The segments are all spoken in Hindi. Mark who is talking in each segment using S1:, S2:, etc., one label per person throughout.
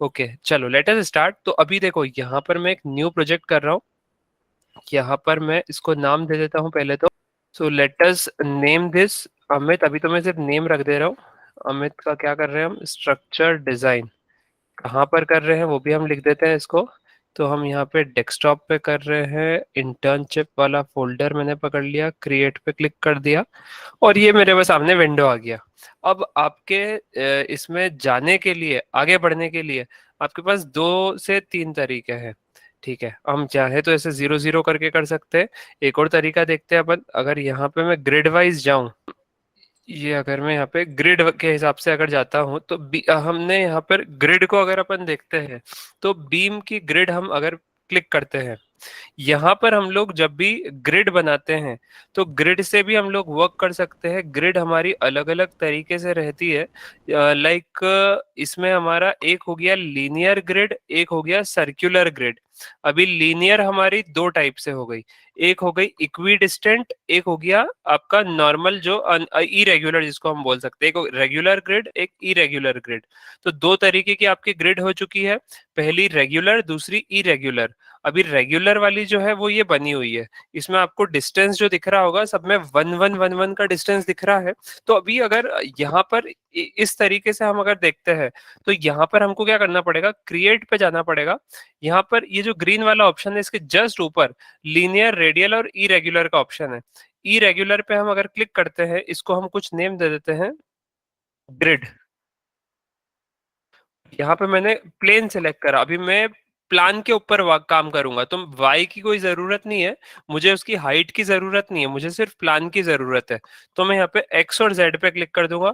S1: ओके चलो लेट अस स्टार्ट। तो अभी देखो यहाँ पर मैं एक न्यू प्रोजेक्ट कर रहा हूँ। यहाँ पर मैं इसको नाम दे देता हूँ पहले तो। So let us name this Amit. अभी तो मैं सिर्फ नेम रख दे रहा हूँ। अमित का क्या कर रहे हैं हम, स्ट्रक्चर डिजाइन कहाँ पर कर रहे हैं वो भी हम लिख देते हैं इसको। तो हम यहाँ पे डेस्कटॉप पे कर रहे हैं, इंटर्नशिप वाला फोल्डर मैंने पकड़ लिया, क्रिएट पे क्लिक कर दिया और ये मेरे पास सामने विंडो आ गया। अब आपके इसमें जाने के लिए, आगे बढ़ने के लिए आपके पास 2 से 3 तरीके हैं। ठीक है, हम चाहे तो ऐसे 0 0 करके कर सकते हैं। एक और तरीका देखते हैं अपन। अगर यहाँ पे मैं ग्रिड वाइज जाऊं, ये अगर मैं यहाँ पे ग्रिड के हिसाब से अगर जाता हूँ तो हमने यहाँ पर ग्रिड को अगर अपन देखते हैं तो बीम की ग्रिड हम अगर क्लिक करते हैं, यहाँ पर हम लोग जब भी ग्रिड बनाते हैं तो ग्रिड से भी हम लोग वर्क कर सकते हैं। ग्रिड हमारी अलग अलग तरीके से रहती है। लाइक इसमें हमारा एक हो गया लीनियर ग्रिड, एक हो गया सर्कुलर ग्रिड। अभी लीनियर हमारी 2 टाइप से हो गई। एक हो गई इक्वी डिस्टेंट, एक हो गया आपका नॉर्मल जो इरेगुलर जिसको हम बोल सकते हैं। एक रेगुलर ग्रिड, एक इरेगुलर ग्रिड। तो 2 तरीके की आपकी ग्रिड हो चुकी है, पहली रेगुलर, दूसरी इरेगुलर। अभी रेगुलर वाली जो है वो ये बनी हुई है। इसमें आपको डिस्टेंस जो दिख रहा होगा सब में 1 1 1 1 का डिस्टेंस दिख रहा है। तो अभी अगर यहाँ पर इस तरीके से हम अगर देखते हैं तो यहाँ पर हमको क्या करना पड़ेगा, क्रिएट पे जाना पड़ेगा। यहाँ पर ये जो ग्रीन वाला ऑप्शन है इसके जस्ट ऊपर लीनियर, रेडियल और इरेगुलर का ऑप्शन है। इरेगुलर पे हम अगर क्लिक करते हैं, इसको हम कुछ नेम दे देते हैं ग्रिड। यहाँ पे मैंने प्लेन सेलेक्ट करा। अभी मैं प्लान के ऊपर काम करूंगा तो वाई की कोई जरूरत नहीं है, मुझे उसकी हाइट की जरूरत नहीं है, मुझे सिर्फ प्लान की जरूरत है। तो मैं यहाँ पे एक्स और जेड पे क्लिक कर दूंगा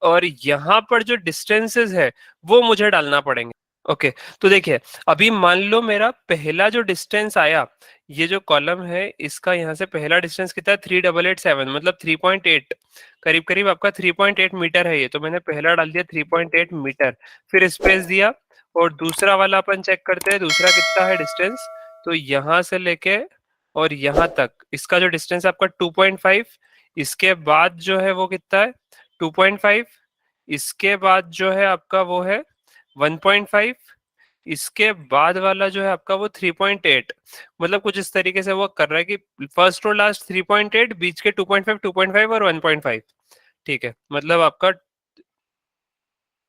S1: और यहाँ पर जो डिस्टेंसेस है वो मुझे डालना पड़ेंगे। ओके, तो देखिए अभी मान लो मेरा पहला जो डिस्टेंस आया, ये जो कॉलम है इसका यहाँ से पहला डिस्टेंस कितना है, 3887, मतलब 3.8, करीब करीब आपका 3.8 मीटर है ये। तो मैंने पहला डाल दिया 3.8 मीटर, फिर स्पेस दिया। और दूसरा वाला अपन चेक करते हैं, दूसरा कितना है डिस्टेंस। तो यहाँ से लेके और यहाँ तक इसका जो डिस्टेंस आपका 2.5। इसके बाद जो है वो कितना है, 2.5। इसके बाद जो है आपका वो है 1.5। इसके बाद वाला जो है आपका वो 3.8। मतलब कुछ इस तरीके से वो कर रहा है कि फर्स्ट और लास्ट 3.8, बीच के 2.5, 2.5 और 1.5। ठीक है, मतलब आपका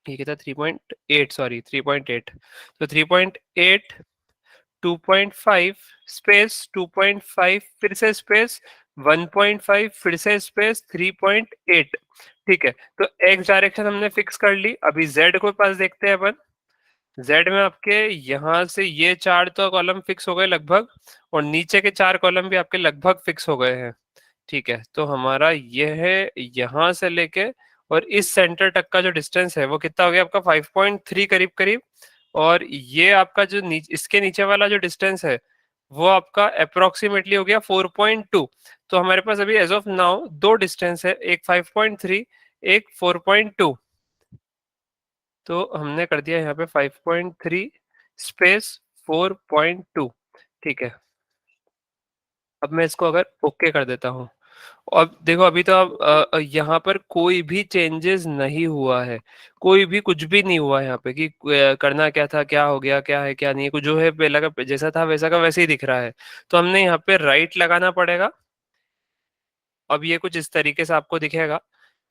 S1: ये कितना, 3.8, सॉरी 3.8। तो 3.8, 2.5 स्पेस, 2.5 फिर से स्पेस, 1.5 फिर से स्पेस, 3.8। ठीक है, तो एक्स डायरेक्शन हमने फिक्स कर ली। अभी जेड को पास देखते हैं अपन। जेड में आपके यहाँ से ये 4 तो कॉलम फिक्स हो गए लगभग, और नीचे के 4 कॉलम भी आपके लगभग फिक्स हो गए हैं। ठीक है, तो हमारा ये है यहाँ से लेके और इस सेंटर तक का जो डिस्टेंस है वो कितना हो गया आपका, 5.3 करीब करीब। और ये आपका जो इसके नीचे वाला जो डिस्टेंस है वो आपका अप्रोक्सीमेटली हो गया 4.2। तो हमारे पास अभी एज ऑफ नाउ 2 डिस्टेंस है, एक 5.3, एक 4.2। तो हमने कर दिया यहाँ पे 5.3 स्पेस 4.2। ठीक है, अब मैं इसको अगर ओके कर देता हूँ। अब देखो अभी तो अब यहाँ पर कोई भी चेंजेस नहीं हुआ है, कोई भी कुछ भी नहीं हुआ है यहाँ पे कि करना क्या था, क्या हो गया, क्या है क्या नहीं, कुछ जो है पहला का जैसा था वैसा का वैसे ही दिख रहा है। तो हमने यहाँ पे राइट लगाना पड़ेगा। अब ये कुछ इस तरीके से आपको दिखेगा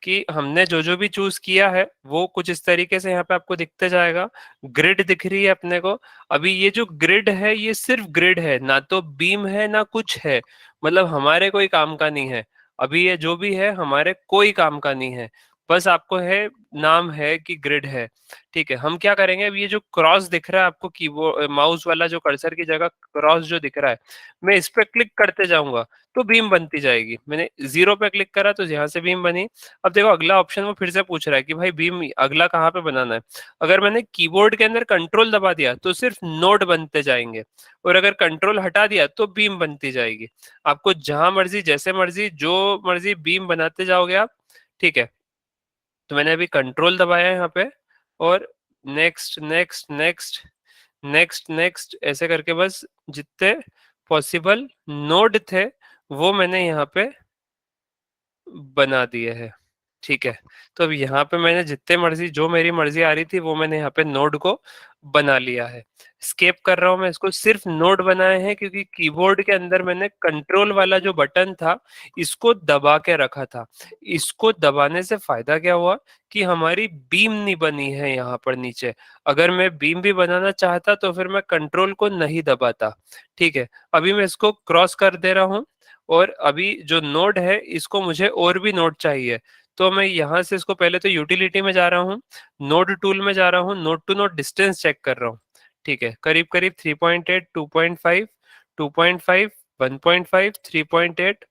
S1: कि हमने जो जो भी चूज किया है वो कुछ इस तरीके से यहाँ पे आपको दिखते जाएगा। ग्रिड दिख रही है अपने को। अभी ये जो ग्रिड है ये सिर्फ ग्रिड है, ना तो बीम है ना कुछ है, मतलब हमारे कोई काम का नहीं है। अभी ये जो भी है हमारे कोई काम का नहीं है, बस आपको है, नाम है कि ग्रिड है। ठीक है, हम क्या करेंगे, अब ये जो क्रॉस दिख रहा है आपको कीबोर्ड माउस वाला जो कर्सर की जगह क्रॉस जो दिख रहा है, मैं इस पे क्लिक करते जाऊंगा तो बीम बनती जाएगी। मैंने 0 पे क्लिक करा तो यहाँ से बीम बनी। अब देखो अगला ऑप्शन वो फिर से पूछ रहा है कि भाई बीम अगला कहाँ पे बनाना है। अगर मैंने कीबोर्ड के अंदर कंट्रोल दबा दिया तो सिर्फ नोड बनते जाएंगे, और अगर कंट्रोल हटा दिया तो बीम बनती जाएगी। आपको जहां मर्जी, जैसे मर्जी, जो मर्जी बीम बनाते जाओगे आप। ठीक है, तो मैंने अभी कंट्रोल दबाया है यहाँ पे, और next next next next next ऐसे करके बस जितने पॉसिबल नोड थे वो मैंने यहाँ पे बना दिए हैं। ठीक है। तो अब यहाँ पे मैंने जितने मर्जी जो मेरी मर्जी आ रही थी वो मैंने यहाँ पे नोड को बना लिया है। स्केप कर रहा हूँ मैं इसको, सिर्फ नोड बनाए हैं क्योंकि कीबोर्ड के अंदर मैंने कंट्रोल वाला जो बटन था इसको दबा के रखा था। इसको दबाने से फायदा क्या हुआ कि हमारी बीम नहीं बनी है यहाँ पर नीचे। अगर मैं बीम भी बनाना चाहता तो फिर मैं कंट्रोल को नहीं दबाता। ठीक है, अभी मैं इसको क्रॉस कर दे रहा हूँ और अभी जो नोड है इसको मुझे और भी नोड चाहिए। तो मैं यहाँ से इसको पहले तो यूटिलिटी में जा रहा हूँ, नोड टूल में जा रहा हूँ, node to node distance check कर रहा हूँ। ठीक है, करीब करीब 3.8, 2.5, 2.5, 1.5, 3.8,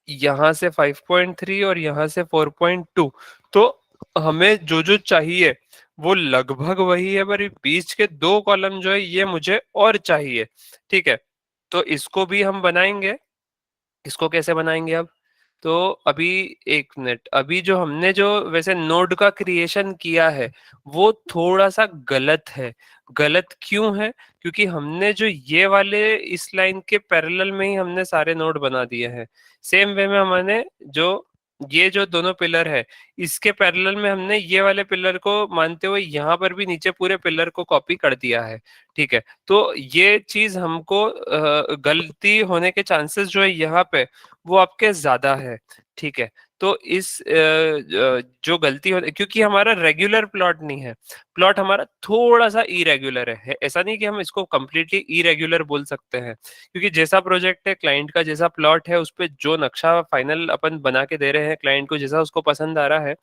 S1: यहाँ से 5.3 और यहाँ से 4.2। तो हमें जो जो चाहिए वो लगभग वही है, पर बीच के दो कॉलम जो है ये मुझे और चाहिए। ठीक है, तो इसको भी हम बनाएंगे। इसको कैसे बनाएंगे अब? तो अभी एक मिनट, अभी जो हमने जो वैसे नोड का क्रिएशन किया है वो थोड़ा सा गलत है। गलत क्यों है? क्योंकि हमने जो ये वाले इस लाइन के पैरेलल में ही हमने सारे नोड बना दिए हैं। सेम वे में हमने जो ये जो दोनों पिलर है इसके पैरेलल में हमने ये वाले पिलर को मानते हुए यहाँ पर भी नीचे पूरे पिलर को कॉपी कर दिया है। ठीक है, तो ये चीज हमको गलती होने के चांसेस जो है यहाँ पे वो आपके ज्यादा है। ठीक है, तो इस जो गलती हो, क्योंकि हमारा रेगुलर प्लॉट नहीं है, प्लॉट हमारा थोड़ा सा इरेगुलर है। ऐसा नहीं कि हम इसको कम्प्लीटली इरेगुलर बोल सकते हैं, क्योंकि जैसा प्रोजेक्ट है, क्लाइंट का जैसा प्लॉट है, उस पे जो नक्शा फाइनल अपन बना के दे रहे हैं क्लाइंट को, जैसा उसको पसंद आ रहा है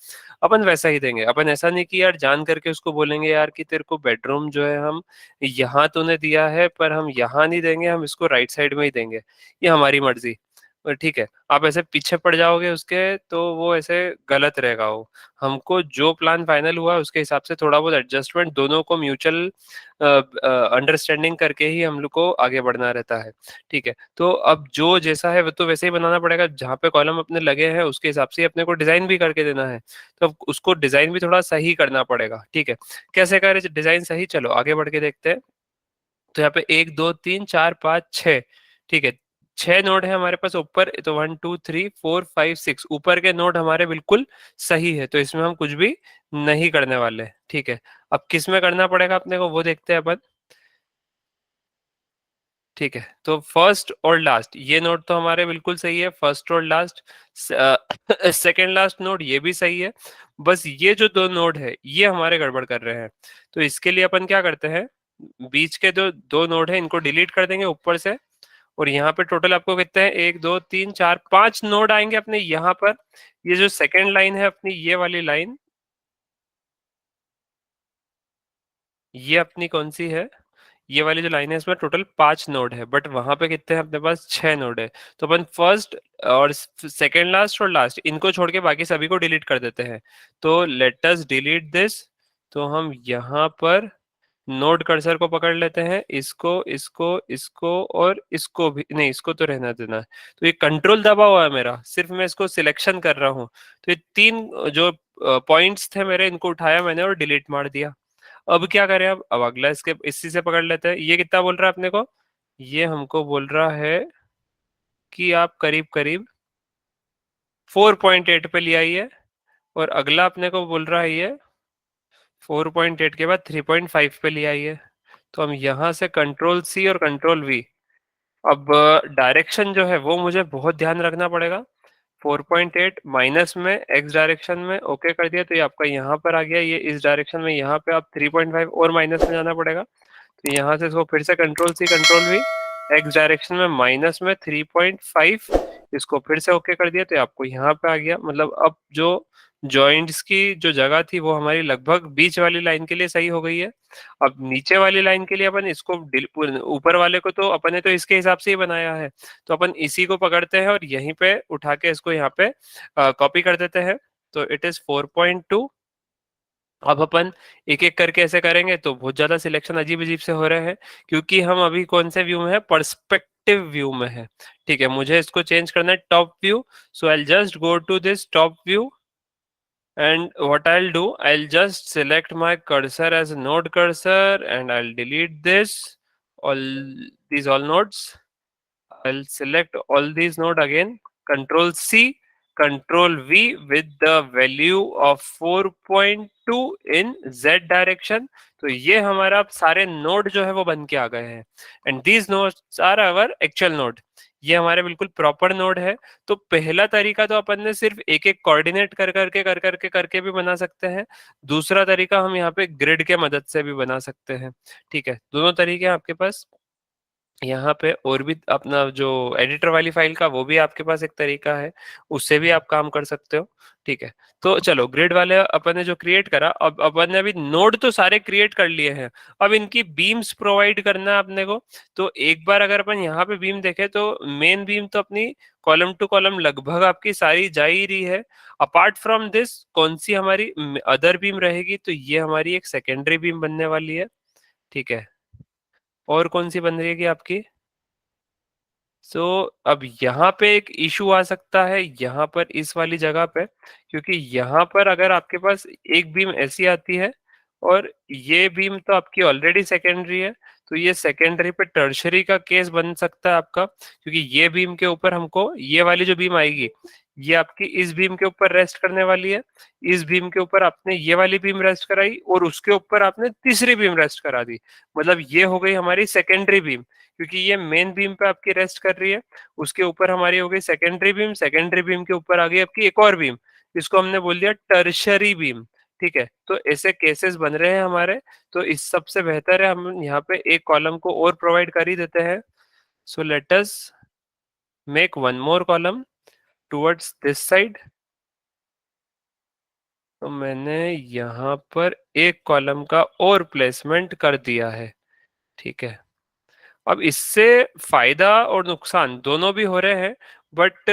S1: अपन वैसा ही देंगे। अपन ऐसा नहीं कि यार जान करके उसको बोलेंगे यार कि तेरे को बेडरूम जो है हम यहाँ तूने दिया है पर हम यहाँ नहीं देंगे, हम इसको राइट साइड में ही देंगे, ये हमारी मर्जी। और ठीक है, आप ऐसे पीछे पड़ जाओगे उसके तो वो ऐसे गलत रहेगा। वो हमको जो प्लान फाइनल हुआ उसके हिसाब से थोड़ा बहुत एडजस्टमेंट दोनों को म्यूचुअल अंडरस्टैंडिंग करके ही हम लोग को आगे बढ़ना रहता है। ठीक है, तो अब जो जैसा है वो तो वैसे ही बनाना पड़ेगा। जहाँ पे कॉलम अपने लगे हैं उसके हिसाब से अपने को डिजाइन भी करके देना है, तो अब उसको डिजाइन भी थोड़ा सही करना पड़ेगा। ठीक है, कैसे करें डिजाइन सही, चलो आगे बढ़ के देखते हैं। तो यहाँ पे 1, 2, 3, 4, 5, 6। ठीक है, 6 नोड है हमारे पास ऊपर, तो 1, 2, 3, 4, 5, 6 ऊपर के नोड हमारे बिल्कुल सही है, तो इसमें हम कुछ भी नहीं करने वाले। ठीक है, अब किस में करना पड़ेगा अपने को वो देखते हैं अपन। ठीक है, तो फर्स्ट और लास्ट ये नोड तो हमारे बिल्कुल सही है, फर्स्ट और लास्ट। सेकेंड लास्ट नोड ये भी सही है। बस ये जो दो नोड है ये हमारे गड़बड़ कर रहे हैं। तो इसके लिए अपन क्या करते हैं, बीच के जो दो नोड है इनको डिलीट कर देंगे ऊपर से। और यहाँ पे टोटल आपको कितने हैं, 1, 2, 3, 4, 5 नोड आएंगे अपने यहाँ पर। ये जो सेकेंड लाइन है अपनी, ये वाली लाइन, ये अपनी कौन सी है, ये वाली जो लाइन है इसमें टोटल 5 नोड है, बट वहां पे कितने हैं अपने पास, 6 नोड है। तो अपन फर्स्ट और सेकेंड लास्ट और लास्ट इनको छोड़ के बाकी सभी को डिलीट कर देते हैं। तो लेट अस डिलीट दिस। तो हम यहाँ पर नोड कर्सर को पकड़ लेते हैं, इसको इसको इसको और इसको भी नहीं, इसको तो रहना देना है। तो ये कंट्रोल दबा हुआ है मेरा, सिर्फ मैं इसको सिलेक्शन कर रहा हूँ। तो ये तीन जो पॉइंट्स थे मेरे, इनको उठाया मैंने और डिलीट मार दिया। अब क्या करें, अब अगला इसके इसी से पकड़ लेते हैं। ये कितना बोल रहा है अपने को, ये हमको बोल रहा है कि आप करीब करीब 4.8 पे ले आइए। और अगला अपने को बोल रहा है ये 4.8 के बाद 3.5 पे ले आइए। तो हम यहाँ से कंट्रोल सी और कंट्रोल वी। अब डायरेक्शन जो है वो मुझे बहुत ध्यान रखना पड़ेगा। 4.8 माइनस में एक्स डायरेक्शन में ओके कर दिया, तो ये आपका यहाँ पर आ गया। ये इस डायरेक्शन में यहाँ पे आप 3.5 और माइनस में जाना पड़ेगा। तो यहाँ से इसको फिर से control C control V, X direction में माइनस में 3.5, इसको फिर से ओके कर दिया, तो आपको यहाँ पे आ गया। मतलब अब जो जॉइंट्स की जो जगह थी वो हमारी लगभग बीच वाली लाइन के लिए सही हो गई है। अब नीचे वाली लाइन के लिए अपन इसको ऊपर वाले को तो अपन ने तो इसके हिसाब से ही बनाया है, तो अपन इसी को पकड़ते हैं और यहीं पे उठा के इसको यहाँ पे कॉपी कर देते हैं। तो इट इज 4.2। अब अपन एक एक करके ऐसे करेंगे तो बहुत ज्यादा सिलेक्शन अजीब अजीब से हो रहे हैं, क्योंकि हम अभी कौन से व्यू में है, पर्सपेक्टिव व्यू में है। ठीक है, मुझे इसको चेंज करना है top view. So I just go to this top view and what I'll do, I'll just select my cursor as a node cursor and I'll delete this, all these all nodes. I'll select all these node again, control C, control we with the value of 4.2 in Z direction. तो ये हमारा अब सारे नोड जो है वो बन के आ गए हैं, and these nodes are our actual node. ये हमारे बिल्कुल प्रॉपर नोड है। तो पहला तरीका तो अपन ने सिर्फ एक एक कोऑर्डिनेट कर करके भी बना सकते हैं। दूसरा तरीका हम यहाँ पे ग्रिड के मदद से भी बना सकते हैं। ठीक है, दोनों तरीके हैं आपके पास यहाँ पे। और भी अपना जो एडिटर वाली फाइल का, वो भी आपके पास एक तरीका है, उससे भी आप काम कर सकते हो। ठीक है, तो चलो ग्रिड वाले अपन ने जो क्रिएट करा, अब अपन ने अभी नोड तो सारे क्रिएट कर लिए हैं। अब इनकी बीम्स प्रोवाइड करना है अपने को। तो एक बार अगर अपन यहाँ पे बीम देखें तो मेन बीम तो अपनी कॉलम टू कॉलम लगभग आपकी सारी जा ही रही है। अपार्ट फ्रॉम दिस कौन सी हमारी अदर बीम रहेगी, तो ये हमारी एक सेकेंडरी बीम बनने वाली है। ठीक है, और कौन सी बन रही है आपकी। सो अब यहाँ पे एक इशू आ सकता है यहाँ पर इस वाली जगह पे, क्योंकि यहाँ पर अगर आपके पास एक बीम ऐसी आती है और ये बीम तो आपकी ऑलरेडी सेकेंडरी है, तो ये सेकेंडरी पे टर्शरी का केस बन सकता है आपका, क्योंकि ये बीम के ऊपर हमको ये वाली जो बीम आएगी, ये आपकी इस बीम के ऊपर रेस्ट करने वाली है। इस बीम के ऊपर आपने ये वाली बीम रेस्ट कराई और उसके ऊपर आपने तीसरी बीम रेस्ट करा दी, मतलब ये हो गई हमारी सेकेंडरी बीम, क्योंकि ये मेन बीम पे आपकी रेस्ट कर रही है। उसके ऊपर हमारी हो गई सेकेंडरी बीम, सेकेंडरी बीम के ऊपर आ गई आपकी एक और बीम, इसको हमने बोल दिया टर्शरी बीम। ठीक है, तो ऐसे केसेस बन रहे हैं हमारे। तो इस सबसे बेहतर है हम यहाँ पे एक कॉलम को और प्रोवाइड कर ही देते हैं। So let us make one more column towards this side. तो मैंने यहाँ पर एक कॉलम का और प्लेसमेंट कर दिया है। ठीक है, अब इससे फायदा और नुकसान दोनों भी हो रहे हैं, बट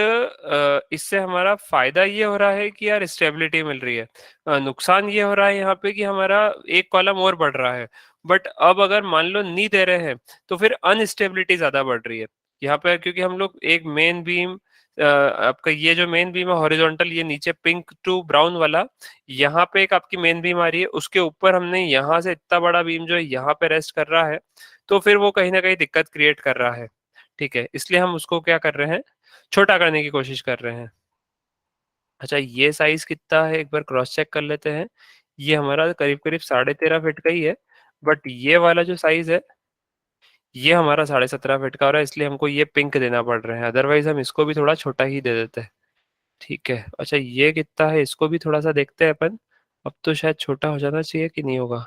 S1: इससे हमारा फायदा ये हो रहा है कि यार स्टेबिलिटी मिल रही है। नुकसान ये हो रहा है यहाँ पे कि हमारा एक कॉलम और बढ़ रहा है, बट अब अगर मान लो नहीं दे रहे हैं तो फिर अनस्टेबिलिटी ज्यादा बढ़ रही है यहाँ पे, क्योंकि हम लोग एक मेन बीम, आपका ये जो मेन बीम है हॉरिजॉन्टल, ये नीचे पिंक टू ब्राउन वाला, यहाँ पे एक आपकी मेन बीम आ रही है, उसके ऊपर हमने यहाँ से इतना बड़ा बीम जो है यहाँ पे रेस्ट कर रहा है, तो फिर वो कहीं ना कहीं दिक्कत क्रिएट कर रहा है। ठीक है, इसलिए हम उसको क्या कर रहे हैं, छोटा करने की कोशिश कर रहे हैं। अच्छा, ये साइज कितना है एक बार क्रॉस चेक कर लेते हैं। ये हमारा करीब करीब 13.5 फीट का ही है, बट ये वाला जो साइज है ये हमारा 17.5 फीट का हो रहा है, इसलिए हमको ये पिंक देना पड़ रहा है, अदरवाइज हम इसको भी थोड़ा छोटा ही दे देते हैं। ठीक है, अच्छा ये कितना है इसको भी थोड़ा सा देखते हैं अपन। अब तो शायद छोटा हो जाना चाहिए कि नहीं होगा।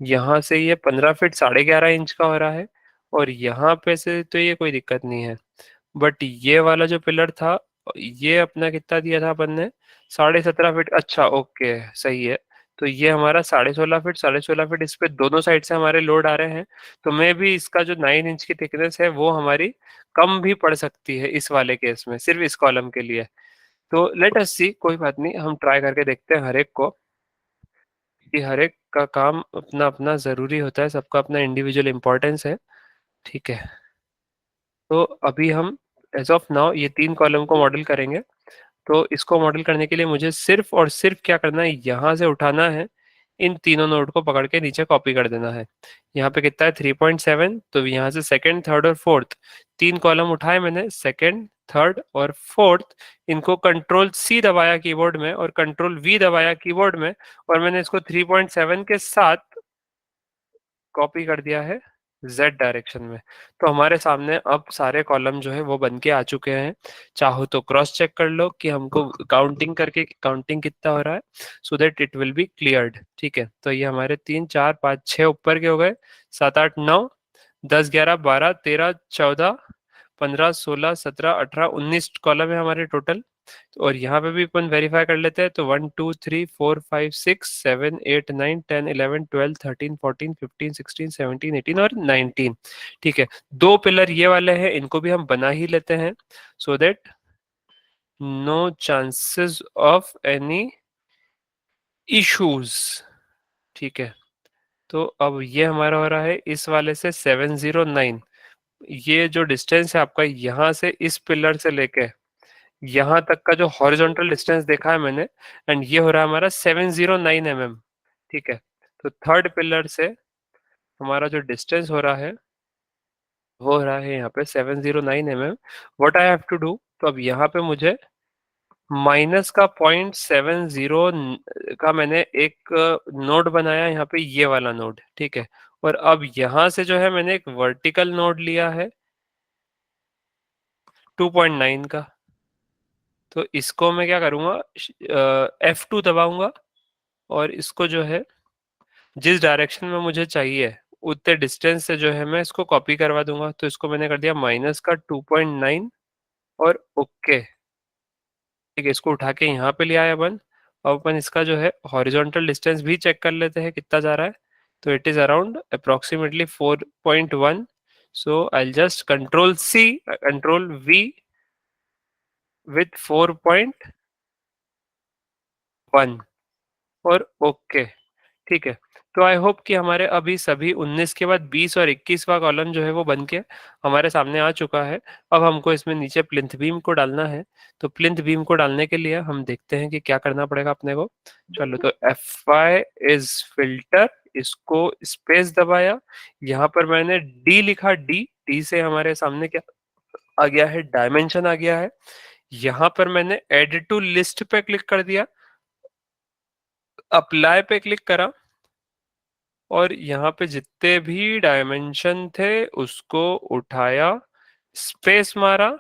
S1: यहाँ से ये 15 फीट 11.5 इंच का हो रहा है, और यहाँ पे से तो ये कोई दिक्कत नहीं है। बट ये वाला जो पिलर था, ये अपना कितना दिया था अपन ने, 17.5 फीट। अच्छा ओके, सही है। तो ये हमारा 16.5 फीट, 16.5 फीट इस पे दोनों साइड से हमारे लोड आ रहे हैं। तो मे भी इसका जो 9 इंच की थिकनेस है वो हमारी कम भी पड़ सकती है इस वाले केस में, सिर्फ इस कॉलम के लिए। तो लेट अस सी, कोई बात नहीं, हम ट्राई करके देखते हैं हर एक को, कि हर एक का काम अपना अपना जरूरी होता है, सबका अपना इंडिविजुअल इंपॉर्टेंस है। ठीक है, तो अभी हम एज ऑफ नाउ ये तीन कॉलम को मॉडल करेंगे। तो इसको मॉडल करने के लिए मुझे सिर्फ और सिर्फ क्या करना है, यहाँ से उठाना है, इन तीनों नोड को पकड़ के नीचे कॉपी कर देना है। यहाँ पे कितना है 3.7, तो यहाँ से सेकंड, थर्ड और फोर्थ तीन कॉलम उठाए मैंने, सेकंड, थर्ड और फोर्थ। इनको कंट्रोल सी दबाया कीबोर्ड में और कंट्रोल वी दबाया कीबोर्ड में, और मैंने इसको 3.7 के साथ कॉपी कर दिया है जेड डायरेक्शन में। तो हमारे सामने अब सारे कॉलम जो है वो बन के आ चुके हैं। चाहो तो क्रॉस चेक कर लो कि हमको काउंटिंग करके काउंटिंग कितना हो रहा है, so that it will be cleared. ठीक है, तो ये हमारे 3 4 5 6 ऊपर के हो गए, 7 8 9 10 11 12 13 14 15 16 17 18 19 कॉलम है हमारे टोटल। और यहाँ पे भी अपन वेरीफाई कर लेते हैं, तो 1 2 3 4 5 6 7 8 9 10 11 12 13 14 15 16 17 18 और 19। ठीक है, दो पिलर ये वाले हैं, इनको भी हम बना ही लेते हैं, so that no chances of any issues. ठीक है, तो अब ये हमारा हो रहा है इस वाले से 709। ये जो डिस्टेंस है आपका यहाँ से इस पिलर से लेके यहाँ तक का जो हॉरिजॉन्टल डिस्टेंस देखा है मैंने, एंड ये हो रहा है हमारा 709 mm। ठीक है, तो थर्ड पिलर से हमारा जो डिस्टेंस हो रहा है वो हो रहा है यहाँ पे 709 mm। What I have to do, तो अब यहाँ पे मुझे माइनस का 0.70 का मैंने एक नोड बनाया यहाँ पे, ये वाला नोड, ठीक है। और अब यहाँ से जो है मैंने एक वर्टिकल नोड लिया है 2.9 का। तो इसको मैं क्या करूँगा, F2 दबाऊंगा, और इसको जो है जिस डायरेक्शन में मुझे चाहिए उतने डिस्टेंस से जो है मैं इसको कॉपी करवा दूंगा। तो इसको मैंने कर दिया माइनस का 2.9, और ओके, ठीक है। इसको उठा के यहाँ पे ले आया अपन। अब अपन इसका जो है हॉरिजॉन्टल डिस्टेंस भी चेक कर लेते हैं कितना जा रहा है। तो it is around approximately 4.1। So I just control C, control V with 4.1, और ओके, ठीक है। तो आई होप कि हमारे अभी सभी 19 के बाद 20 और 21वां कॉलम जो है वो बन के हमारे सामने आ चुका है। अब हमको इसमें नीचे प्लिंथ बीम को डालना है। तो प्लिंथ बीम को डालने के लिए हम देखते हैं कि क्या करना पड़ेगा अपने को। चलो, तो Fi इज फिल्टर, इसको स्पेस दबाया, यहाँ पर मैंने डी लिखा। डी डी से हमारे सामने क्या आ गया है, डायमेंशन आ गया है। यहाँ पर मैंने एड टू लिस्ट पे क्लिक कर दिया, अप्लाई पे क्लिक करा, और यहाँ पे जितने भी डायमेंशन थे उसको उठाया, स्पेस मारा,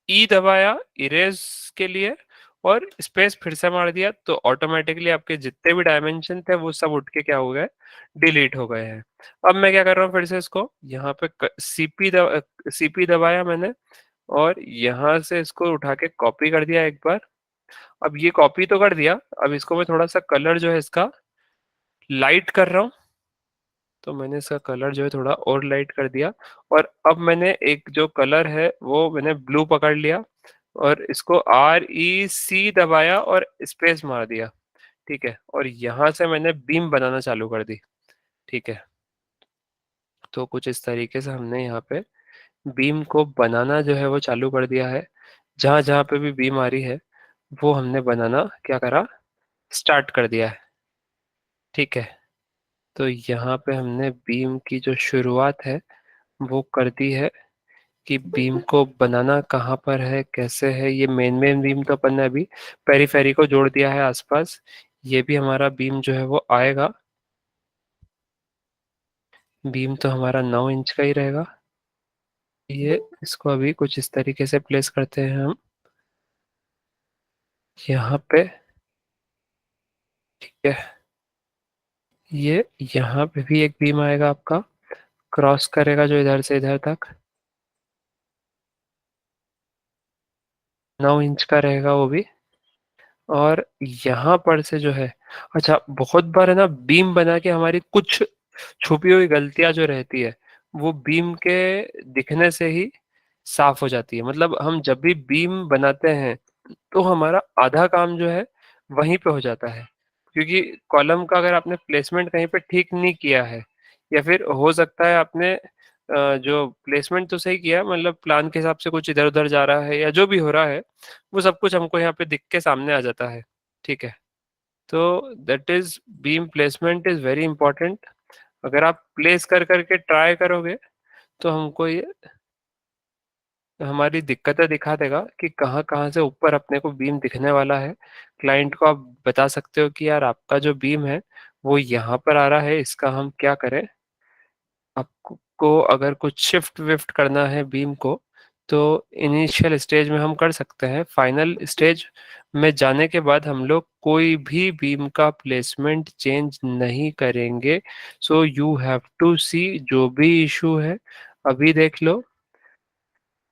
S1: ई दबाया इरेज के लिए, और स्पेस फिर से मार दिया। तो ऑटोमेटिकली आपके जितने भी डायमेंशन थे वो सब उठ के क्या हो गए, डिलीट हो गए हैं। अब मैं क्या कर रहा हूँ, फिर से इसको यहाँ पे सीपी दबाया मैंने, और यहाँ से इसको उठा के कॉपी कर दिया एक बार। अब ये कॉपी तो कर दिया, अब इसको मैं थोड़ा सा कलर जो है इसका लाइट कर रहा हूँ। तो मैंने इसका कलर जो है थोड़ा और लाइट कर दिया, और अब मैंने एक जो कलर है वो मैंने ब्लू पकड़ लिया, और इसको REC दबाया और स्पेस मार दिया, ठीक है। और यहाँ से मैंने बीम बनाना चालू कर दी, ठीक है। तो कुछ इस तरीके से हमने यहाँ पे बीम को बनाना जो है वो चालू कर दिया है। जहां जहां पे भी बीम आ रही है वो हमने बनाना क्या करा, स्टार्ट कर दिया है, ठीक है। तो यहाँ पे हमने बीम की जो शुरुआत है वो कर दी है, कि बीम को बनाना कहाँ पर है, कैसे है। ये मेन मेन बीम तो अपन ने अभी पेरीफेरी को जोड़ दिया है आसपास। ये भी हमारा बीम जो है वो आएगा। बीम तो हमारा 9 इंच का ही रहेगा। ये इसको अभी कुछ इस तरीके से प्लेस करते हैं हम यहाँ पे, ठीक है। ये यहाँ पे भी एक बीम आएगा आपका, क्रॉस करेगा जो इधर से इधर तक, 9 इंच का रहेगा वो भी। और यहाँ पर से जो है, अच्छा, बहुत बार है ना बीम बना के हमारी कुछ छुपी हुई गलतियां जो रहती है वो बीम के दिखने से ही साफ हो जाती है। मतलब हम जब भी बीम बनाते हैं तो हमारा आधा काम जो है वहीं पे हो जाता है, क्योंकि कॉलम का अगर आपने प्लेसमेंट कहीं पे ठीक नहीं किया है, या फिर हो सकता है आपने जो प्लेसमेंट तो सही किया, मतलब प्लान के हिसाब से कुछ इधर उधर जा रहा है या जो भी हो रहा है, वो सब कुछ हमको यहाँ पे दिख के सामने आ जाता है, ठीक है। तो that is, beam placement is very important. अगर आप प्लेस कर करके ट्राई करोगे तो हमको ये हमारी दिक्कतें दिखा देगा कि कहाँ कहाँ से ऊपर अपने को बीम दिखने वाला है। क्लाइंट को आप बता सकते हो कि यार आपका जो बीम है वो यहाँ पर आ रहा है, इसका हम क्या करें। आपको अगर कुछ शिफ्ट विफ्ट करना है बीम को, तो इनिशियल स्टेज में हम कर सकते हैं। फाइनल स्टेज में जाने के बाद हम लोग कोई भी बीम का प्लेसमेंट चेंज नहीं करेंगे। सो यू हैव टू सी, जो भी इशू है अभी देख लो,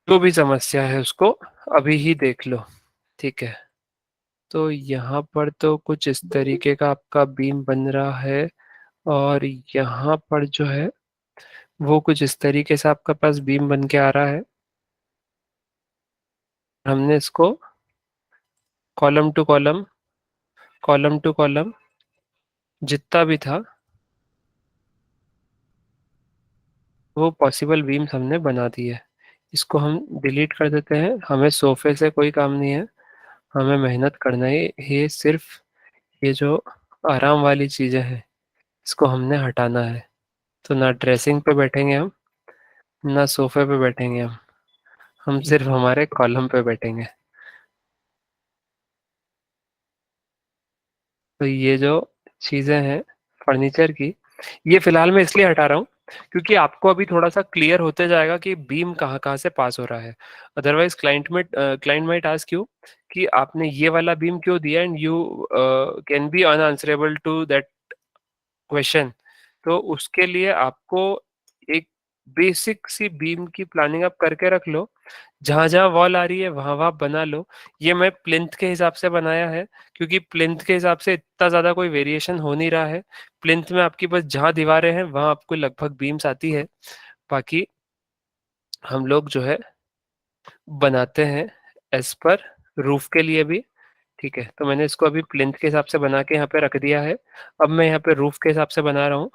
S1: जो भी समस्या है उसको अभी ही देख लो, ठीक है। तो यहाँ पर तो कुछ इस तरीके का आपका बीम बन रहा है, और यहाँ पर जो है वो कुछ इस तरीके से आपका पास बीम बन के आ रहा है। हमने इसको column two column, column two column जितना भी था वो पॉसिबल बीम्स हमने बना दिए। इसको हम डिलीट कर देते हैं, हमें सोफे से कोई काम नहीं है। हमें मेहनत करना ही सिर्फ ये जो आराम वाली चीज़ें हैं इसको हमने हटाना है। तो ना ड्रेसिंग पे बैठेंगे हम, ना सोफे पे बैठेंगे हम सिर्फ हमारे कॉलम पे बैठेंगे। तो ये जो चीजें हैं फर्नीचर की, ये फिलहाल मैं इसलिए हटा रहा हूँ क्योंकि आपको अभी थोड़ा सा क्लियर होते जाएगा कि बीम कहाँ कहाँ से पास हो रहा है। Otherwise client might ask you कि आपने ये वाला बीम क्यों दिया, and you can be unanswerable to that question. तो उसके लिए आपको एक बेसिक सी बीम की प्लानिंग आप करके रख लो। जहां जहां वॉल आ रही है वहां वहां बना लो। ये मैं प्लिंथ के हिसाब से बनाया है क्योंकि प्लिंथ के हिसाब से इतना ज्यादा कोई वेरिएशन हो नहीं रहा है। प्लिंथ में आपकी बस जहां दीवारें हैं वहां आपको लगभग बीम्स आती है। बाकी हम लोग जो है बनाते हैं एज पर रूफ के लिए भी। ठीक है, तो मैंने इसको अभी प्लिंथ के हिसाब से बना के यहाँ पे रख दिया है। अब मैं यहाँ पे रूफ के हिसाब से बना रहा हूँ।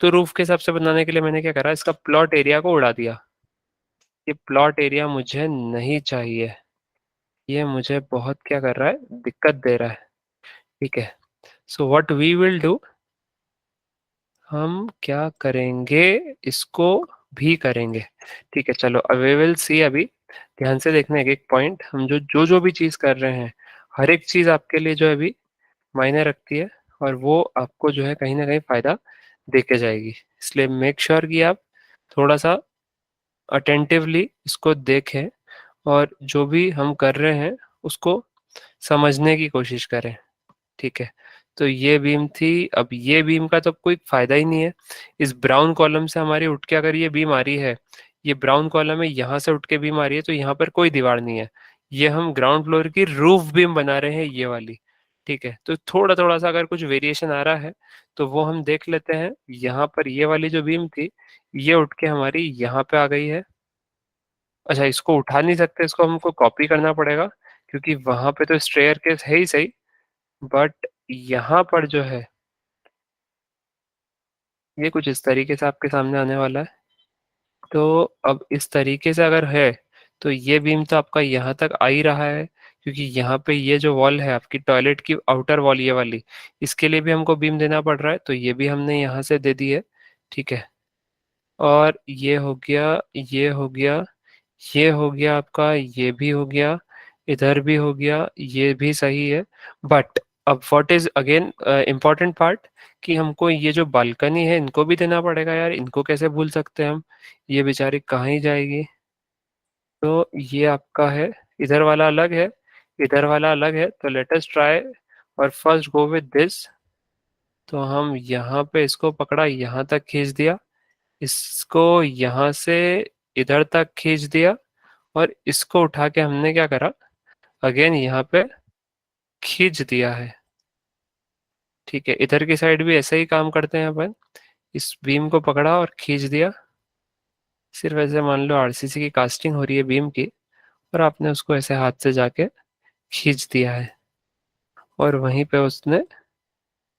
S1: तो रूफ के हिसाब से बनाने के लिए मैंने क्या करा, इसका प्लॉट एरिया को उड़ा दिया। ये प्लॉट एरिया मुझे नहीं चाहिए, ये मुझे बहुत क्या कर रहा है, दिक्कत दे रहा है। ठीक है, so what we will do, हम क्या करेंगे, इसको भी करेंगे। ठीक है, चलो अब वी विल सी। अभी ध्यान से देखना एक एक पॉइंट, हम जो जो जो भी चीज कर रहे हैं हर एक चीज आपके लिए जो है अभी मायने रखती है, और वो आपको जो है कहीं ना कहीं फायदा देके जाएगी। इसलिए मेक श्योर कि आप थोड़ा सा अटेंटिवली इसको देखें और जो भी हम कर रहे हैं उसको समझने की कोशिश करें। ठीक है, तो ये बीम थी। अब ये बीम का तो कोई फायदा ही नहीं है। इस ब्राउन कॉलम से हमारी उठ के अगर ये बीम आ रही है, ये ब्राउन कॉलम है, यहाँ से उठ के बीम आ रही है, तो यहाँ पर कोई दीवार नहीं है। ये हम ग्राउंड फ्लोर की रूफ बीम बना रहे हैं, ये वाली। ठीक है, तो थोड़ा थोड़ा सा अगर कुछ वेरिएशन आ रहा है तो वो हम देख लेते हैं। यहाँ पर ये वाली जो बीम थी, ये उठ के हमारी यहाँ पे आ गई है। अच्छा, इसको उठा नहीं सकते, इसको हमको कॉपी करना पड़ेगा क्योंकि वहां पे तो स्ट्रेयर केस है ही सही। बट यहाँ पर जो है ये कुछ इस तरीके से आपके सामने आने वाला है। तो अब इस तरीके से अगर है तो ये बीम तो आपका यहाँ तक आ ही रहा है, क्योंकि यहाँ पे ये जो वॉल है आपकी टॉयलेट की आउटर वॉल, ये वाली, इसके लिए भी हमको बीम देना पड़ रहा है, तो ये भी हमने यहाँ से दे दी है। ठीक है, और ये हो गया, ये हो गया, ये हो गया आपका, ये भी हो गया, इधर भी हो गया, ये भी सही है। बट अब what is again important part, कि हमको ये जो बालकनी है इनको भी देना पड़ेगा यार, इनको कैसे भूल सकते हैं हम। ये बेचारी कहाँ ही जाएगी। तो ये आपका है, इधर वाला अलग है, इधर वाला अलग है, तो लेट अस ट्राई और फर्स्ट गो विद दिस। तो हम यहाँ पे इसको पकड़ा, यहाँ तक खींच दिया, इसको यहाँ से इधर तक खींच दिया, और इसको उठा के हमने क्या करा, अगेन यहाँ पे खींच दिया है। ठीक है, इधर की साइड भी ऐसे ही काम करते हैं अपन। इस बीम को पकड़ा और खींच दिया। सिर्फ ऐसे मान लो आरसीसी की कास्टिंग हो रही है बीम की, और आपने उसको ऐसे हाथ से जाके खींच दिया है, और वहीं पे उसने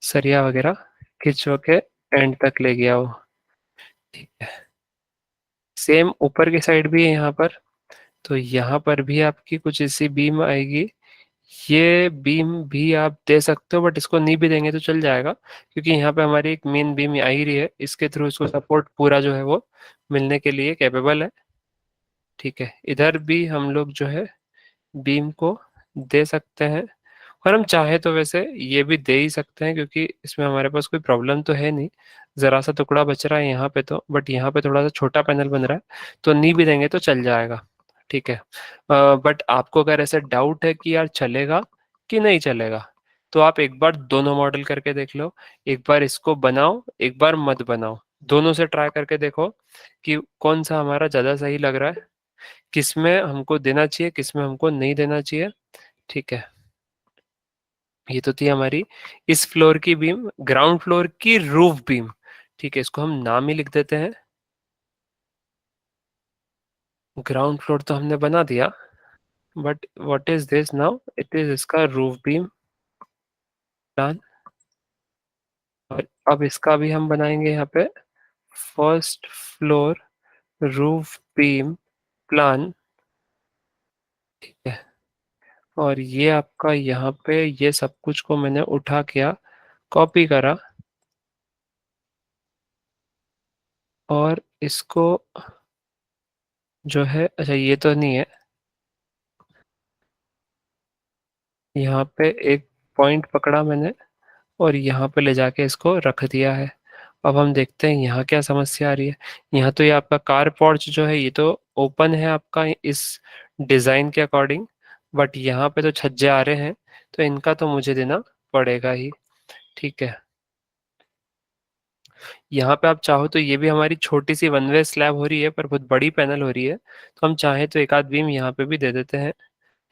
S1: सरिया वगैरह खिंचवा के एंड तक ले गया वो। ठीक है, सेम ऊपर की साइड भी है यहाँ पर। तो यहाँ पर भी आपकी कुछ ऐसी बीम आएगी। ये बीम भी आप दे सकते हो, बट इसको नहीं भी देंगे तो चल जाएगा, क्योंकि यहाँ पे हमारी एक मेन बीम आ ही रही है, इसके थ्रू इसको सपोर्ट पूरा जो है वो मिलने के लिए कैपेबल है। ठीक है, इधर भी हम लोग जो है बीम को दे सकते हैं, और हम चाहे तो वैसे ये भी दे ही सकते हैं, क्योंकि इसमें हमारे पास कोई प्रॉब्लम तो है नहीं। जरा सा टुकड़ा बच रहा है यहाँ पे तो, बट यहाँ पे थोड़ा सा छोटा पैनल बन रहा है, तो नी भी देंगे तो चल जाएगा। ठीक है, बट आपको अगर ऐसे डाउट है कि यार चलेगा कि नहीं चलेगा, तो आप एक बार दोनों मॉडल करके देख लो। एक बार इसको बनाओ, एक बार मत बनाओ, दोनों से ट्राई करके देखो कि कौन सा हमारा ज्यादा सही लग रहा है, किसमें हमको देना चाहिए, किसमें हमको नहीं देना चाहिए। ठीक है, ये तो थी हमारी इस फ्लोर की बीम, ग्राउंड फ्लोर की रूफ बीम। ठीक है, इसको हम नाम ही लिख देते हैं, ग्राउंड फ्लोर तो हमने बना दिया, but what is this now, it is इसका रूफ बीम प्लान। और अब इसका भी हम बनाएंगे यहाँ पे first floor roof beam plan. ठीक है, और ये आपका यहाँ पे ये सब कुछ को मैंने उठा किया, कॉपी करा, और इसको जो है, अच्छा ये तो नहीं है, यहाँ पे एक पॉइंट पकड़ा मैंने, और यहाँ पे ले जाके इसको रख दिया है। अब हम देखते हैं यहाँ क्या समस्या आ रही है। यहाँ तो ये आपका कार पोर्च जो है ये तो ओपन है आपका इस डिजाइन के अकॉर्डिंग, बट यहाँ पे तो छज्जे आ रहे हैं, तो इनका तो मुझे देना पड़ेगा ही। ठीक है, यहाँ पे आप चाहो तो ये भी हमारी छोटी सी वन वे स्लैब हो रही है पर बहुत बड़ी पैनल हो रही है, तो हम चाहे तो एक आध बीम यहाँ पे भी दे देते हैं,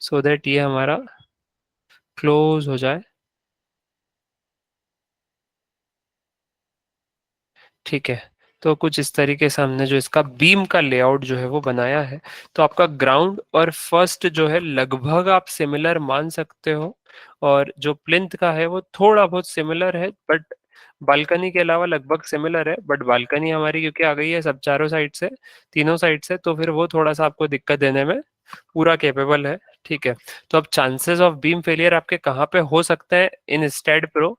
S1: सो दैट ये हमारा क्लोज हो जाए। ठीक है, तो कुछ इस तरीके से हमने जो इसका बीम का लेआउट जो है वो बनाया है। तो आपका ग्राउंड और फर्स्ट जो है लगभग आप सिमिलर मान सकते हो, और जो प्लिंथ का है वो थोड़ा बहुत सिमिलर है, बट बालकनी के अलावा लगभग सिमिलर है। बट बालकनी हमारी क्योंकि आ गई है सब चारों साइड से, तीनों साइड से, तो फिर वो थोड़ा सा आपको दिक्कत देने में पूरा कैपेबल है। ठीक है, तो अब चांसेस ऑफ बीम फेलियर आपके कहाँ पे हो सकते हैं इन स्टेड प्रो,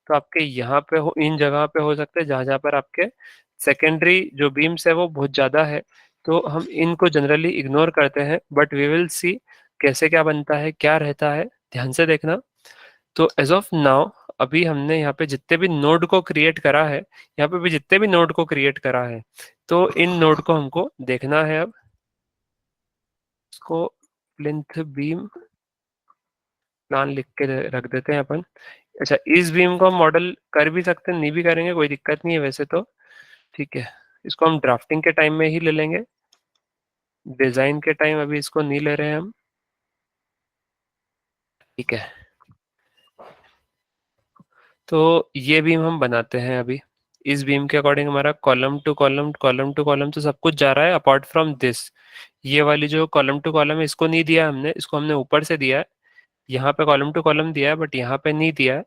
S1: तो आपके यहाँ पे हो, इन जगह पे हो सकते हैं जहाँ जहाँ पर आपके सेकेंडरी जो बीम्स है वो बहुत ज्यादा है। तो हम इनको जनरली इग्नोर करते हैं, बट वी विल सी कैसे क्या बनता है क्या रहता है, ध्यान से देखना। तो एज ऑफ नाउ अभी हमने यहाँ पे जितने भी नोड को क्रिएट करा है, यहाँ पे भी जितने भी नोड को क्रिएट करा है, तो इन नोड को हमको देखना है। अब इसको प्लिंथ बीम प्लान लिख के रख देते हैं अपन। अच्छा, इस बीम को हम मॉडल कर भी सकते हैं, नहीं भी करेंगे कोई दिक्कत नहीं है वैसे तो। ठीक है, इसको हम ड्राफ्टिंग के टाइम में ही ले लेंगे, डिजाइन के टाइम अभी इसको नहीं ले रहे हैं हम। ठीक है, तो ये बीम हम बनाते हैं अभी। इस बीम के अकॉर्डिंग हमारा column two column, column two column तो सब कुछ जा रहा है अपार्ट फ्रॉम दिस। ये वाली जो कॉलम टू कॉलम है इसको नहीं दिया हमने, इसको हमने ऊपर से दिया है। यहाँ पे कॉलम टू कॉलम दिया है बट यहाँ पे नहीं दिया है।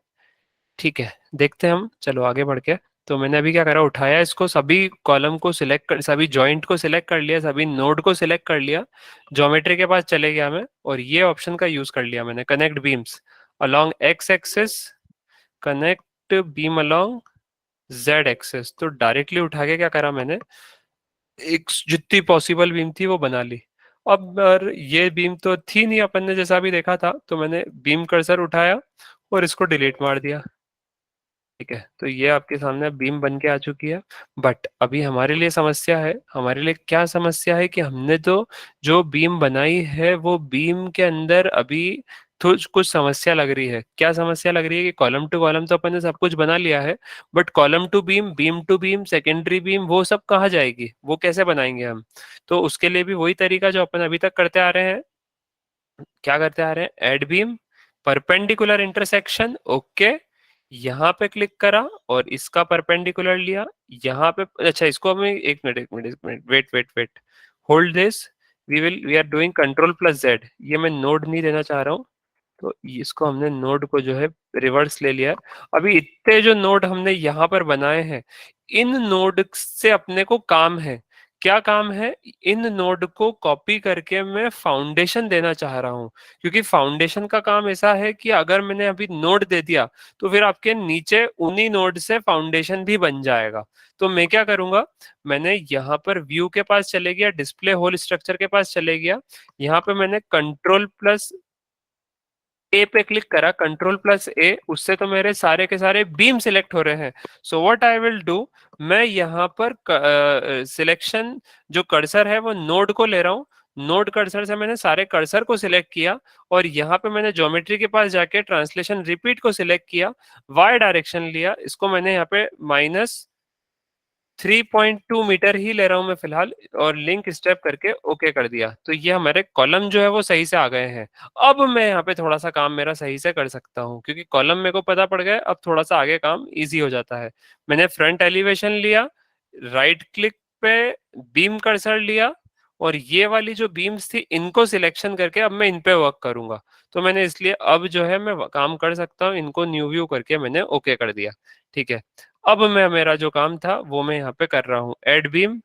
S1: ठीक है, देखते हैं हम, चलो आगे बढ़ के। तो मैंने अभी क्या करा, उठाया इसको, सभी कॉलम को सिलेक्ट कर, सभी जॉइंट को सिलेक्ट कर लिया, सभी नोड को सिलेक्ट कर लिया, ज्योमेट्री के पास चले गया मैं, और ये ऑप्शन का यूज कर लिया मैंने, connect beams along x axis, connect beam along Z axis. तो डायरेक्टली उठा के क्या करा मैंने, एक जितनी पॉसिबल बीम थी वो बना ली। अब ये बीम तो थी नहीं अपन ने जैसा भी देखा था, तो मैंने बीम कर्सर उठाया और इसको डिलीट मार दिया। ठीक है, तो ये आपके सामने बीम बन के आ चुकी है। बट अभी हमारे लिए समस्या है, हमारे लिए क्या समस्या है कि हमने तो जो बीम बनाई है वो बीम के अंदर अभी तो कुछ समस्या लग रही है। क्या समस्या लग रही है कि कॉलम टू कॉलम तो अपन ने सब कुछ बना लिया है, but column to beam, beam to beam, secondary beam, वो सब कहाँ जाएगी, वो कैसे बनाएंगे हम। तो उसके लिए भी वही तरीका जो अपन अभी तक करते आ रहे हैं। क्या करते आ रहे हैं, add beam, perpendicular intersection, okay, यहाँ पे क्लिक करा और इसका परपेंडिकुलर लिया। यहाँ पे अच्छा, इसको हमें एक मिनट एक मिनट एक minute, wait wait wait, hold this, we are doing control plus Z, ये मैं नोड नहीं देना चाह रहा हूँ। तो इसको हमने नोड को जो है रिवर्स ले लिया है। अभी इतने जो नोड हमने यहाँ पर बनाए हैं, इन नोड से अपने को काम है, क्या काम है, इन नोड को कॉपी करके मैं फाउंडेशन देना चाह रहा हूँ। क्योंकि फाउंडेशन का काम ऐसा है कि अगर मैंने अभी नोड दे दिया तो फिर आपके नीचे उन्हीं नोड से फाउंडेशन भी बन जाएगा। तो मैं क्या करूंगा, मैंने यहाँ पर व्यू के पास चले गया, डिस्प्ले होल स्ट्रक्चर के पास चले गया, यहाँ पे मैंने कंट्रोल प्लस ए पे क्लिक करा, कंट्रोल प्लस ए, उससे तो मेरे सारे के सारे बीम सिलेक्ट हो रहे हैं। So what I will do, मैं यहाँ पर सिलेक्शन जो कर्सर है वो नोड को ले रहा हूँ, नोड कर्सर से मैंने सारे कर्सर को सिलेक्ट किया, और यहाँ पे मैंने ज्योमेट्री के पास जाके ट्रांसलेशन रिपीट को सिलेक्ट किया, वाई डायरेक्शन लिया, इसको मैंने यहाँ पे -3.2 मीटर ही ले रहा हूं मैं फिलहाल, और लिंक स्टेप करके ओके कर दिया। तो ये हमारे कॉलम जो है वो सही से आ गए हैं। अब मैं यहाँ पे थोड़ा सा काम मेरा सही से कर सकता हूँ, क्योंकि कॉलम मेरे को पता पड़ गया, अब थोड़ा सा आगे काम इजी हो जाता है। मैंने फ्रंट एलिवेशन लिया, राइट क्लिक पे बीम कर्सर लिया, और ये वाली जो बीम्स थी इनको सिलेक्शन करके अब मैं इन पे वर्क करूंगा। तो मैंने इसलिए अब जो है मैं काम कर सकता हूँ, इनको न्यू व्यू करके मैंने ओके कर दिया। ठीक है, अब मैं मेरा जो काम था वो मैं यहाँ पे कर रहा हूँ, एड बीम,